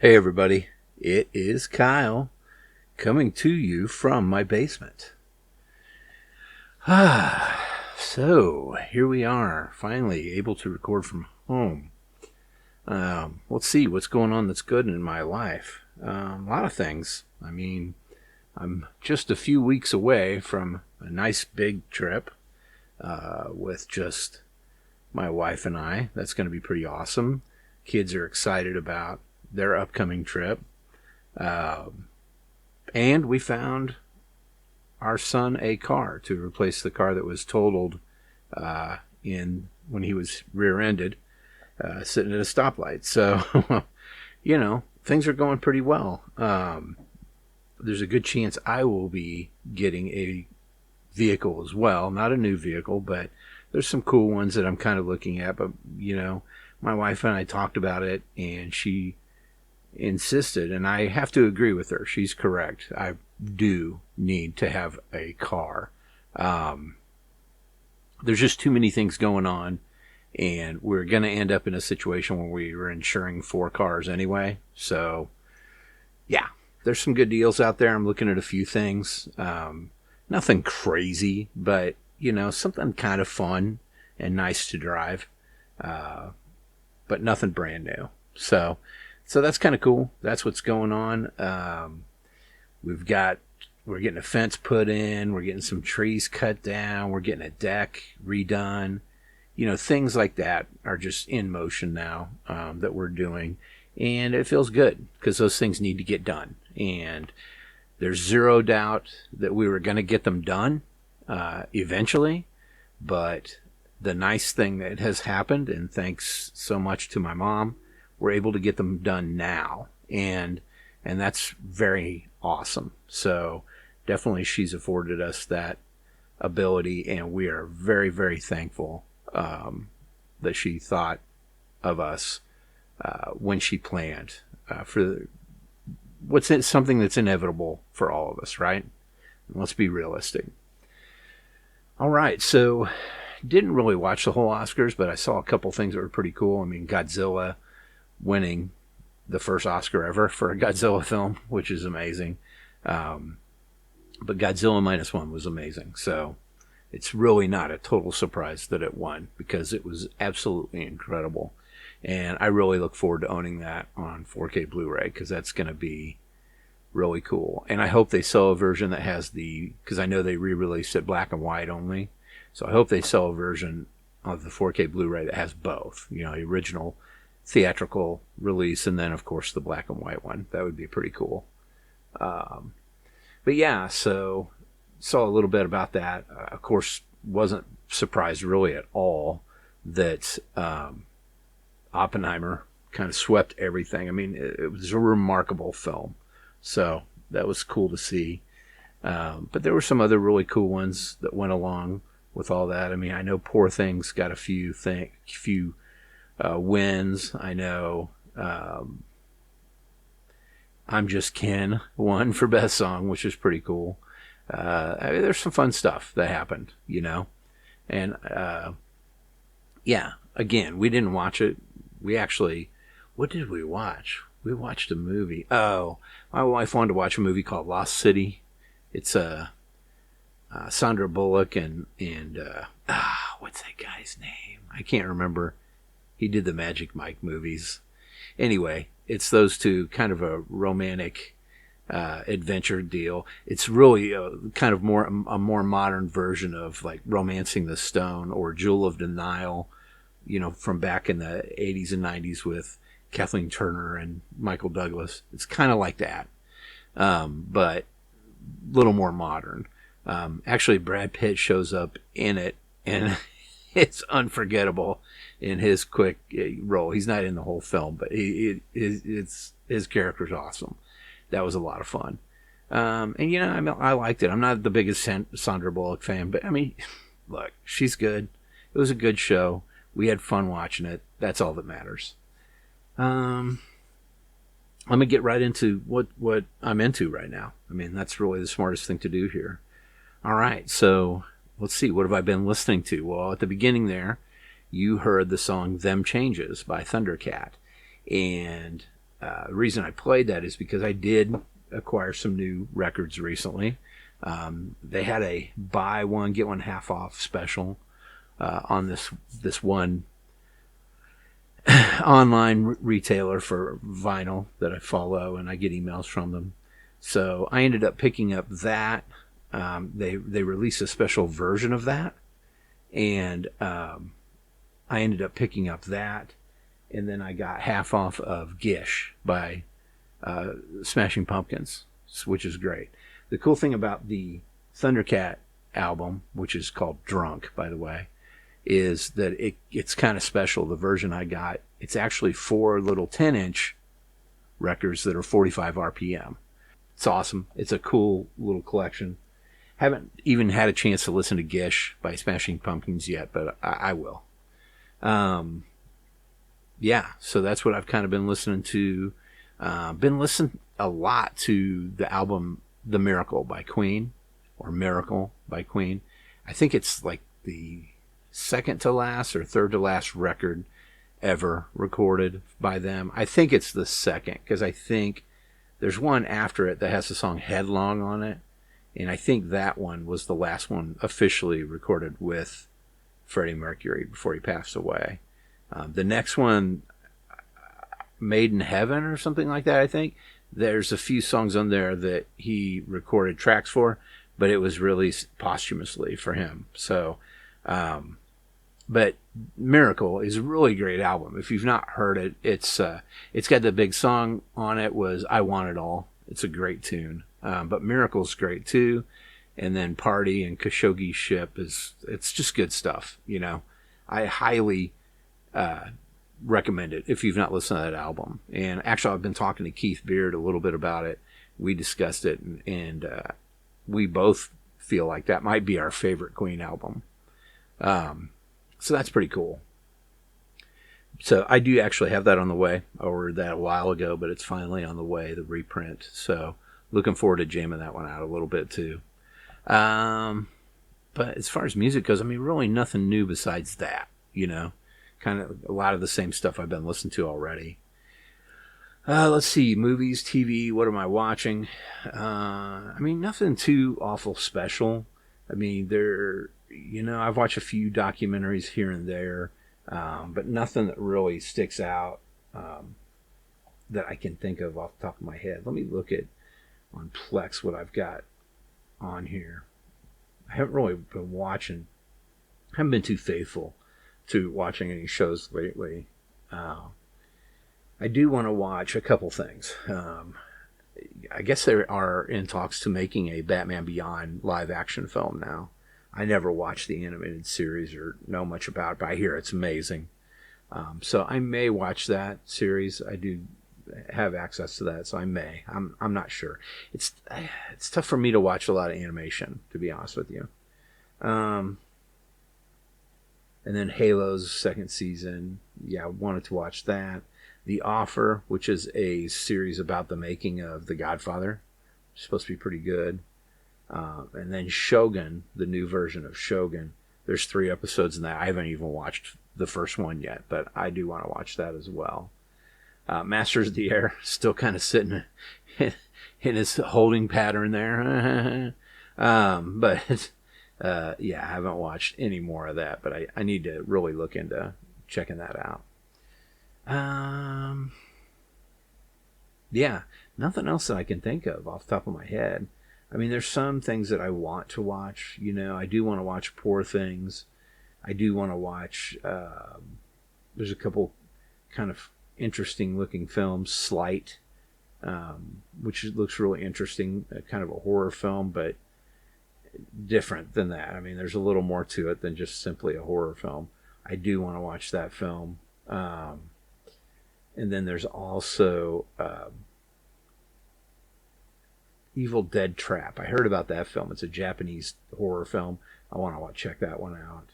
Hey everybody, it is Kyle coming to you from my basement. So here we are, finally able to record from home. Let's see what's going on that's good in my life. A lot of things. I mean, I'm just a few weeks away from a nice big trip with just my wife and I. That's going to be pretty awesome. Kids are excited about their upcoming trip. And we found our son a car to replace the car that was totaled when he was rear-ended, sitting at a stoplight. So, things are going pretty well. There's a good chance I will be getting a vehicle as well. Not a new vehicle, but there's some cool ones that I'm kind of looking at. But, my wife and I talked about it, and she insisted, and I have to agree with her. She's correct. I do need to have a car. There's just too many things going on, and we're going to end up in a situation where we are insuring 4 cars anyway. So, yeah, there's some good deals out there. I'm looking at a few things. Nothing crazy, but, something kind of fun and nice to drive, but nothing brand new. So that's kind of cool. That's what's going on. We're getting a fence put in. We're getting some trees cut down. We're getting a deck redone. Things like that are just in motion now that we're doing. And it feels good because those things need to get done. And there's zero doubt that we were going to get them done eventually. But the nice thing that has happened, and thanks so much to my mom, we're able to get them done now, and that's very awesome. So definitely she's afforded us that ability, and we are very, very thankful that she thought of us when she planned for something that's inevitable for all of us, right? Let's be realistic. All right, so didn't really watch the whole Oscars, but I saw a couple things that were pretty cool. I mean, Godzilla winning the first Oscar ever for a Godzilla film, which is amazing. But Godzilla Minus One was amazing. So it's really not a total surprise that it won because it was absolutely incredible. And I really look forward to owning that on 4K Blu-ray because that's going to be really cool. And I hope they sell a version that has because I know they re-released it black and white only. So I hope they sell a version of the 4K Blu-ray that has both, the original theatrical release and then of course the black and white one. That would be pretty cool. But yeah, so saw a little bit about that. Of course, wasn't surprised really at all that Oppenheimer kind of swept everything. I mean, it was a remarkable film, so that was cool to see. But there were some other really cool ones that went along with all that. I mean, I know Poor Things got a few wins. I know I'm Just Ken won for Best Song, which is pretty cool. I mean, there's some fun stuff that happened, And, yeah, again, we didn't watch it. What did we watch? We watched a movie. Oh, my wife wanted to watch a movie called Lost City. It's Sandra Bullock and what's that guy's name? I can't remember. He did the Magic Mike movies. Anyway, it's those two, kind of a romantic adventure deal. It's really kind of a more modern version of like Romancing the Stone or Jewel of the Nile, from back in the 80s and 90s with Kathleen Turner and Michael Douglas. It's kind of like that. but a little more modern. Actually, Brad Pitt shows up in it, and it's unforgettable in his quick role. He's not in the whole film, but his character's awesome. That was a lot of fun. And I liked it. I'm not the biggest Sandra Bullock fan, but I mean, look, she's good. It was a good show. We had fun watching it. That's all that matters. Let me get right into what I'm into right now. I mean, that's really the smartest thing to do here. All right, so let's see. What have I been listening to? Well, at the beginning there, you heard the song Them Changes by Thundercat. And the reason I played that is because I did acquire some new records recently. They had a buy one, get one half off special on this one online retailer for vinyl that I follow, and I get emails from them. So I ended up picking up that. They released a special version of that, and I ended up picking up that, and then I got half off of Gish by Smashing Pumpkins, which is great. The cool thing about the Thundercat album, which is called Drunk, by the way, is that it's kind of special. The version I got, it's actually 4 little 10-inch records that are 45 RPM. It's awesome. It's a cool little collection. Haven't even had a chance to listen to Gish by Smashing Pumpkins yet, but I will. Yeah, so that's what I've kind of been listening to. Been listening a lot to the album The Miracle by Queen, or Miracle by Queen. I think it's like the second to last or third to last record ever recorded by them. I think it's the second, because I think there's one after it that has the song Headlong on it, and I think that one was the last one officially recorded with Freddie Mercury before he passed away. The next one, Made in Heaven or something like that, I think. There's a few songs on there that he recorded tracks for, but it was released posthumously for him. So, but Miracle is a really great album. If you've not heard it, it's got the big song on it was I Want It All. It's a great tune. But Miracle's great too. And then Party and Khashoggi Ship it's just good stuff. I highly recommend it if you've not listened to that album. And actually, I've been talking to Keith Beard a little bit about it. We discussed it, and we both feel like that might be our favorite Queen album. So that's pretty cool. So I do actually have that on the way. I ordered that a while ago, but it's finally on the way, the reprint. So looking forward to jamming that one out a little bit too. But as far as music goes, I mean, really nothing new besides that, kind of a lot of the same stuff I've been listening to already. Let's see, movies, TV, what am I watching? I mean, nothing too awful special. I mean, I've watched a few documentaries here and there, but nothing that really sticks out that I can think of off the top of my head. Let me look at on Plex what I've got on here. I haven't really been watching. I haven't been too faithful to watching any shows lately. I do want to watch a couple things. I guess they are in talks to making a Batman Beyond live action film now. I never watched the animated series or know much about it, but I hear it's amazing. So I may watch that series. I do have access to that, so I may. I'm not sure. It's tough for me to watch a lot of animation, to be honest with you. And then Halo's second season. Yeah, I wanted to watch that. The Offer, which is a series about the making of The Godfather. It's supposed to be pretty good. And then Shogun, the new version of Shogun. There's 3 episodes in that. I haven't even watched the first one yet, but I do want to watch that as well. Masters of the Air, still kind of sitting in his holding pattern there. But yeah, I haven't watched any more of that, but I need to really look into checking that out. Yeah, nothing else that I can think of off the top of my head. I mean, there's some things that I want to watch. I do want to watch Poor Things. I do want to watch, there's a couple kind of interesting looking films. Slight which looks really interesting, kind of a horror film, but different than that. I mean, there's a little more to it than just simply a horror film. I do want to watch that film. And then there's also Evil Dead Trap. I heard about that film. It's a Japanese horror film. I want to check that one out.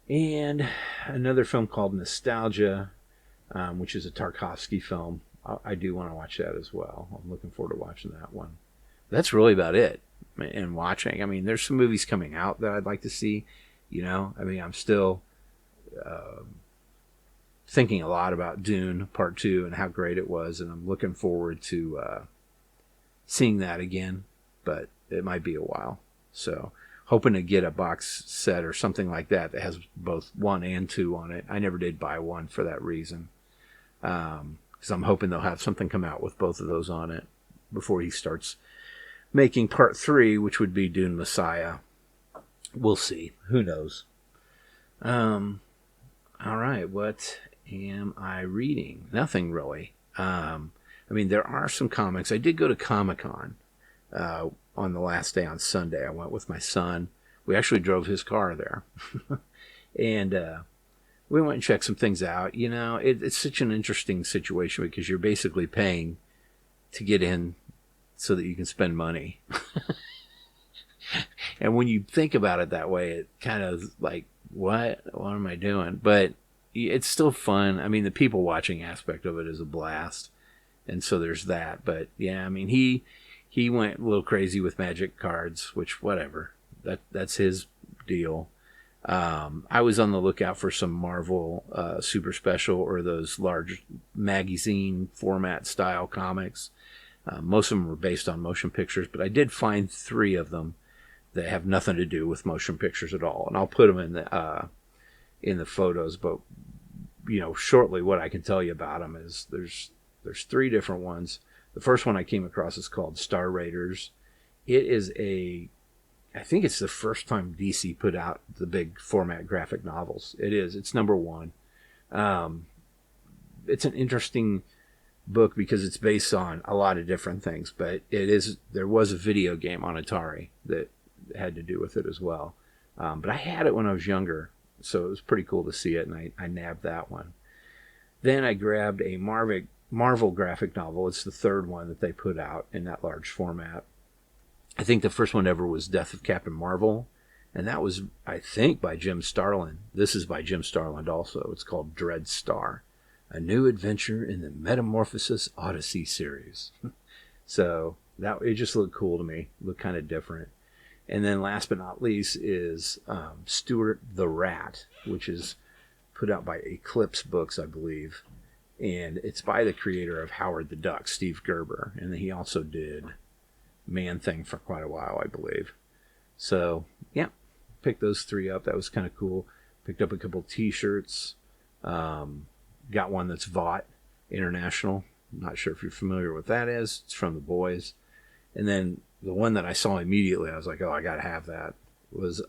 And another film called Nostalgia, which is a Tarkovsky film. I do want to watch that as well. I'm looking forward to watching that one. That's really about it. And watching, I mean, there's some movies coming out that I'd like to see. You know, I mean, I'm still thinking a lot about Dune Part 2 and how great it was, and I'm looking forward to seeing that again, but it might be a while. So, hoping to get a box set or something like that that has both 1 and 2 on it. I never did buy one for that reason, because I'm hoping they'll have something come out with both of those on it before he starts making Part 3, which would be Dune Messiah. We'll see. Who knows? All right, what am I reading? Nothing really. I mean, there are some comics. I did go to Comic-Con on the last day on Sunday. I went with my son. We actually drove his car there. And we went and checked some things out. You know, it's such an interesting situation because you're basically paying to get in so that you can spend money. And when you think about it that way, it kind of like, what am I doing? But it's still fun. I mean, the people watching aspect of it is a blast. And so there's that. But yeah, I mean, he went a little crazy with magic cards, which whatever. That's his deal. I was on the lookout for some Marvel Super Special or those large magazine format style comics. Most of them were based on motion pictures, but I did find 3 of them that have nothing to do with motion pictures at all, and I'll put them in the photos. But you know, shortly, what I can tell you about them is there's 3 different ones. The first one I came across is called Star Raiders. It is I think it's the first time DC put out the big format graphic novels. It's number 1. It's an interesting book because it's based on a lot of different things, but there was a video game on Atari that had to do with it as well. But I had it when I was younger, so it was pretty cool to see it, and I nabbed that one. Then I grabbed a Marvel graphic novel. It's the 3rd one that they put out in that large format. I think the first one ever was Death of Captain Marvel, and that was, I think, by Jim Starlin. This is by Jim Starlin also. It's called Dread Star, a new adventure in the Metamorphosis Odyssey series. So it just looked cool to me. Looked kind of different. And then last but not least is Stuart the Rat, which is put out by Eclipse Books, I believe. And it's by the creator of Howard the Duck, Steve Gerber. And he also did Man-Thing for quite a while, I believe. So, yeah, picked those 3 up. That was kind of cool. Picked up a couple t-shirts. Got one that's Vought International. I'm not sure if you're familiar with that is. It's from The Boys. And then the one that I saw immediately, I was like, oh, I got to have that, was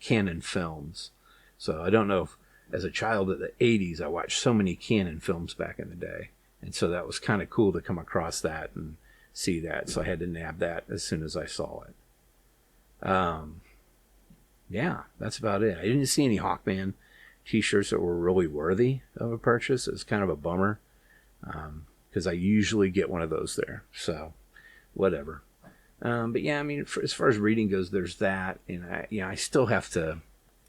Cannon Films. So I don't know if, as a child of the 80s, I watched so many Cannon films back in the day. And so that was kind of cool to come across that and see that. So I had to nab that as soon as I saw it. Yeah, that's about it. I didn't see any Hawkman t-shirts that were really worthy of a purchase. It's kind of a bummer because I usually get one of those there. So whatever. But yeah, I mean, as far as reading goes, there's that. And I still have to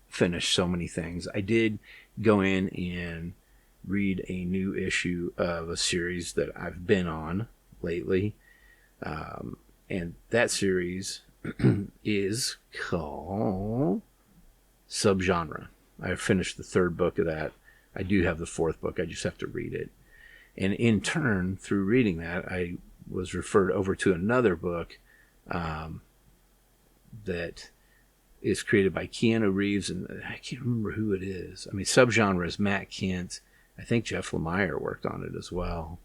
finish so many things. I did go in and read a new issue of a series that I've been on lately. And that series is called Subgenre. I finished the 3rd book of that. I do have the 4th book. I just have to read it. And in turn, through reading that, I was referred over to another book that is created by Keanu Reeves, and I can't remember who it is. I mean, Subgenre is Matt Kent. I think Jeff Lemire worked on it as well.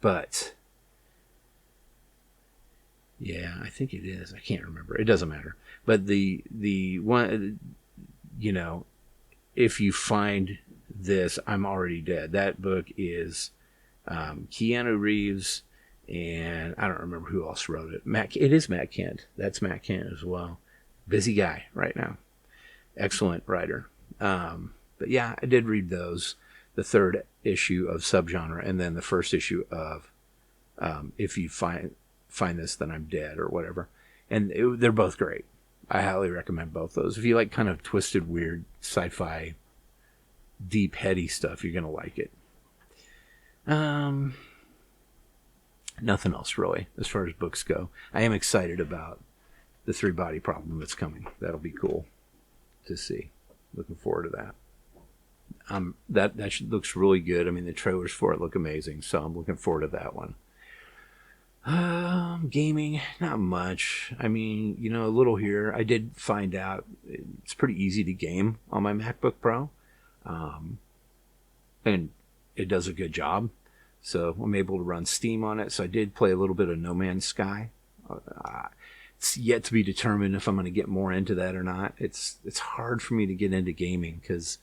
But yeah, I think it is. I can't remember. It doesn't matter. But the one, If You Find This, I'm Already Dead. That book is Keanu Reeves, and I don't remember who else wrote it. It is Matt Kent. That's Matt Kent as well. Busy guy right now. Excellent writer. But yeah, I did read those. The third issue of Subgenre, and then the first issue of If You Find This, Then I'm Dead, or whatever. And they're both great. I highly recommend both those. If you like kind of twisted, weird, sci-fi, deep, heady stuff, you're going to like it. Nothing else really as far as books go. I am excited about the 3-Body Problem that's coming. That'll be cool to see. Looking forward to that. That looks really good. I mean, the trailers for it look amazing, so I'm looking forward to that one. Gaming, not much. I mean, a little here. I did find out it's pretty easy to game on my MacBook Pro, and it does a good job. So I'm able to run Steam on it. So I did play a little bit of No Man's Sky. It's yet to be determined if I'm going to get more into that or not. It's hard for me to get into gaming because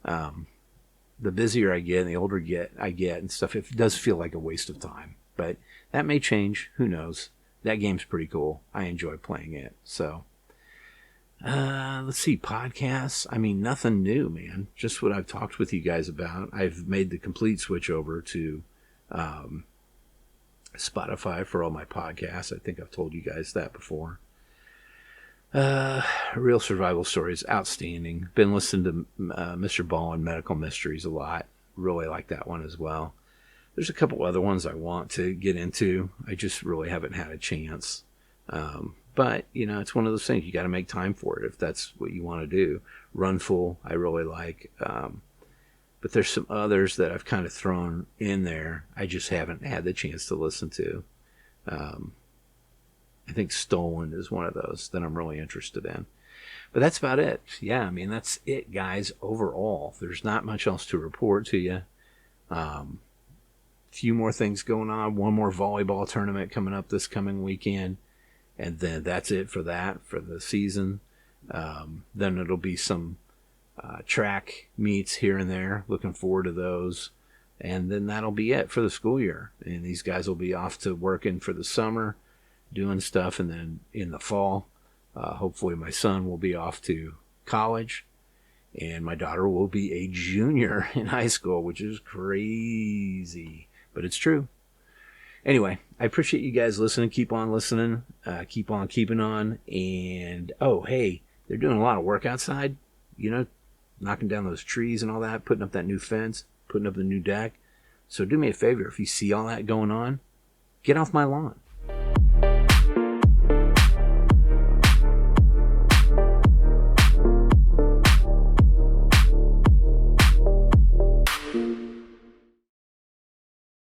the busier I get and the older I get and stuff, it does feel like a waste of time. But that may change. Who knows? That game's pretty cool. I enjoy playing it. So let's see, podcasts. I mean, nothing new, man. Just what I've talked with you guys about. I've made the complete switch over to Spotify for all my podcasts. I think I've told you guys that before. Real Survival Stories, outstanding. Been listening to Mr. Ball and Medical Mysteries a lot. Really like that one as well. There's a couple other ones I want to get into. I just really haven't had a chance. But, it's one of those things. You got to make time for it if that's what you want to do. Runful, I really like. But there's some others that I've kind of thrown in there. I just haven't had the chance to listen to. I think Stolen is one of those that I'm really interested in. But that's about it. Yeah, I mean, that's it, guys, overall. There's not much else to report to you. Few more things going on. One more volleyball tournament coming up this coming weekend. And then that's it for the season. Then it'll be some track meets here and there. Looking forward to those. And then that'll be it for the school year. And these guys will be off to working for the summer, doing stuff. And then in the fall, hopefully my son will be off to college. And my daughter will be a junior in high school, which is crazy. But it's true. Anyway, I appreciate you guys listening. Keep on listening. Keep on keeping on. And, oh, hey, they're doing a lot of work outside. Knocking down those trees and all that, putting up that new fence, putting up the new deck. So do me a favor, if you see all that going on, get off my lawn.